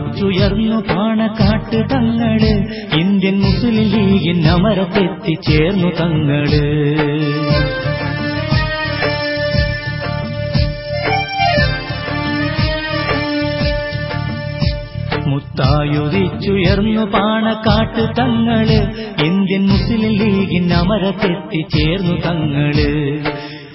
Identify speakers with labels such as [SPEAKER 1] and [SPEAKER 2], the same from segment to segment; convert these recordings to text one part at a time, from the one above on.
[SPEAKER 1] മുത്തായുദിച്ചുയർന്നു പാണക്കാട്ട് തങ്ങള്, Indian Muslim ലീഗിൻ അമരത്തെത്തിച്ചേർന്നു തങ്ങള്. മുത്തായുദിച്ചുയർന്നു പാണക്കാട്ട് തങ്ങള്, ഇന്ത്യൻ മുസ്ലിം ലീഗിൻ അമരത്തെത്തിച്ചേർന്നു തങ്ങള്.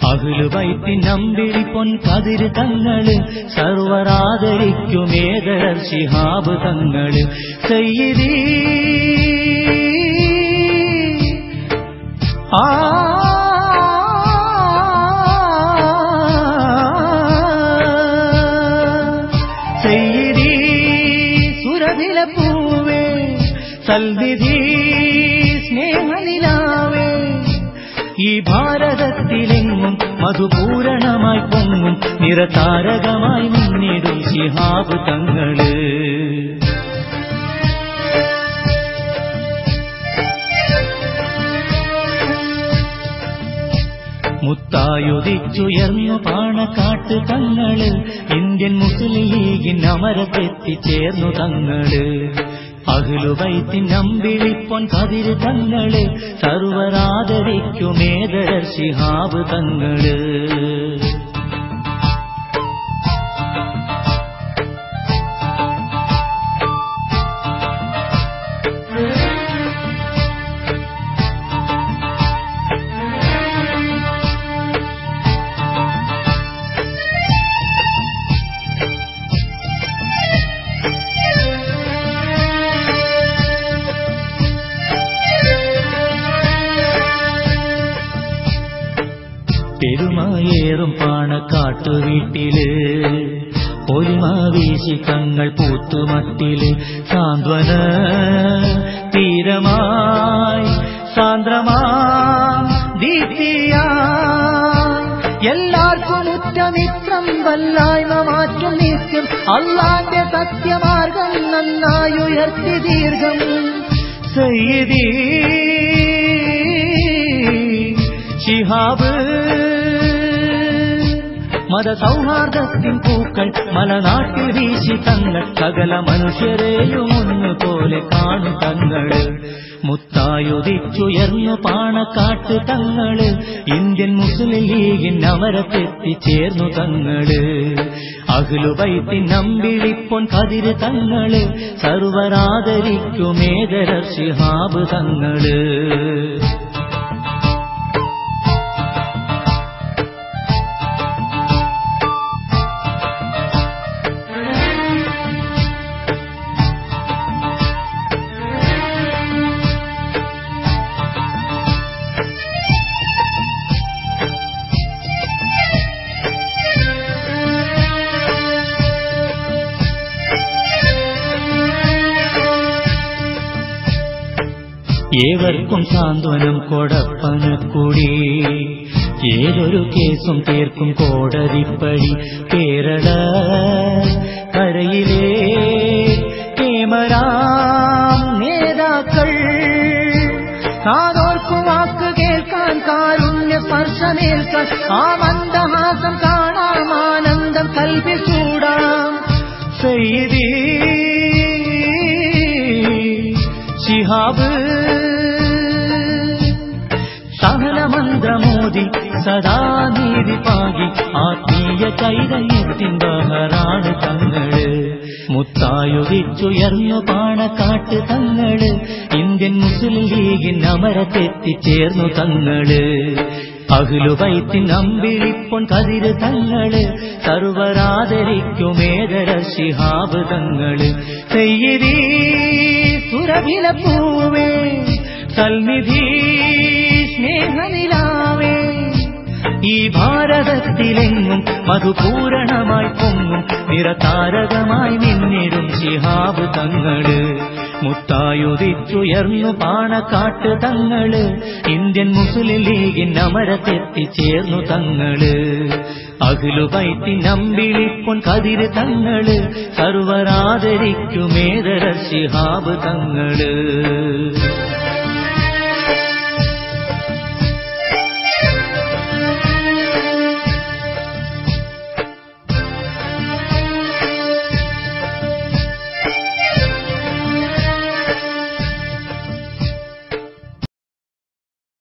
[SPEAKER 1] അഹ്ലുബൈത്തിൻ അമ്പിളി പൊൻകതിര് തങ്ങള്, സർവരാദരിക്കുമേതരർ ശിഹാബ് തങ്ങള്. സയ്യിദീ സയ്യിദീ സുരഭില പൂവേ, സൽവിധി സ്നേഹനിലാവേ, ഈ ഭാരതത്തിലെങ്ങും മധുപൂരണമായി പൊങ്ങും നിറതാരകമായി മുന്നിടും ശിഹാബ് തങ്ങള്. മുത്തായുദിച്ചുയർന്നു പാണക്കാട്ട് തങ്ങള്, ഇന്ത്യൻ മുസ്ലിം ലീഗിൻ അമരത്തെത്തിച്ചേർന്നു തങ്ങള്. അഹ്ലുബൈത്തിൻ അമ്പിളിപ്പൊൻ കതിര് തങ്ങള്, സർവരാദരിക്കുമേതരർ ശിഹാബ് തങ്ങള്. പെരുമായേറും പാണക്കാട്ടു വീട്ടില്, പൊലിമാവീശി തങ്ങൾ പൂത്തുമട്ടില്, സാന്ത്വന തീരമായി സാന്ദ്രമാം ദീപ്തിയായി, എല്ലാവർക്കും ഉറ്റമിത്രം വല്ലായ്മ മാറ്റും നിത്യം, അല്ലാന്റെ സത്യമാർഗം നന്നായുയർത്തി ദീർഘം. സയ്യിദീ ശിഹാബ് മതസൗഹാർദ്ദത്തിൻ പൂക്കൾ മലനാട്ടിൽ വീശി തങ്ങൾ, സകല മനുഷ്യരെയും ഒന്നുപോലെ കാണും തങ്ങള്. മുത്തായുദിച്ചുയർന്നു പാണക്കാട്ട് തങ്ങള്, ഇന്ത്യൻ മുസ്ലിം ലീഗിൻ അമരത്തെത്തിച്ചേർന്നു തങ്ങള്. അഹ്ലുബൈത്തിൻ അമ്പിളിപ്പൊൻ കതിര് തങ്ങള്, സർവരാദരിക്കുമേതരർ ശിഹാബ് തങ്ങള്. ഏവർക്കും സാന്ത്വനം കൊടപ്പനക്കുടി, ഏതൊരു കേസും തീർക്കും കോടതിപ്പടി, കേരള കരയിലെ കേമരാം നേതാക്കൾ, കാതോർക്കും വാക്ക് കേൾക്കാൻ കാരുണ്യ സ്പർശമേൽക്കാൻ, ആ മന്ദഹാസം കാണാം ആനന്ദം കൽപ്പിച്ചൂടാം. സയ്യിദീ ശിഹാബ് സഹനമന്ത്രമോദി സദാ നീതി പാകി, ആത്മീയ ചൈതന്യത്തിൻ ബഹറാണ് തങ്ങള്. മുത്തായുദിച്ചുയർന്നു പാണക്കാട്ട് തങ്ങള്, ഇന്ത്യൻ മുസ്ലിം ലീഗിൻ അമരത്തെത്തിച്ചേർന്നു തങ്ങള്. അഹ്ലുബൈത്തിൻ അമ്പിളിപ്പൊൻ കതിര് തങ്ങള്, സർവരാദരിക്കുമേതരർ ശിഹാബ് തങ്ങള്. സയ്യിദീ സുരഭില പൂവേ, സൽനിധി സ്നേഹനിലാവേ, ഈ ഭാരതത്തിലെങ്ങും മധുപൂരണമായി പൊങ്ങും നിറതാരകമായി മിന്നിടും ശിഹാബ് തങ്ങള്. മുത്തായുദിച്ചുയർന്നു പാണക്കാട്ട് തങ്ങള്, ഇന്ത്യൻ മുസ്ലിം ലീഗിൻ അമരത്തെത്തിച്ചേർന്നു തങ്ങള്. അഹ്ലുബൈത്തിൻ അമ്പിളിപ്പൊൻ കതിര് തങ്ങള്, സർവരാദരിക്കുമേതരർ ശിഹാബ് തങ്ങള്.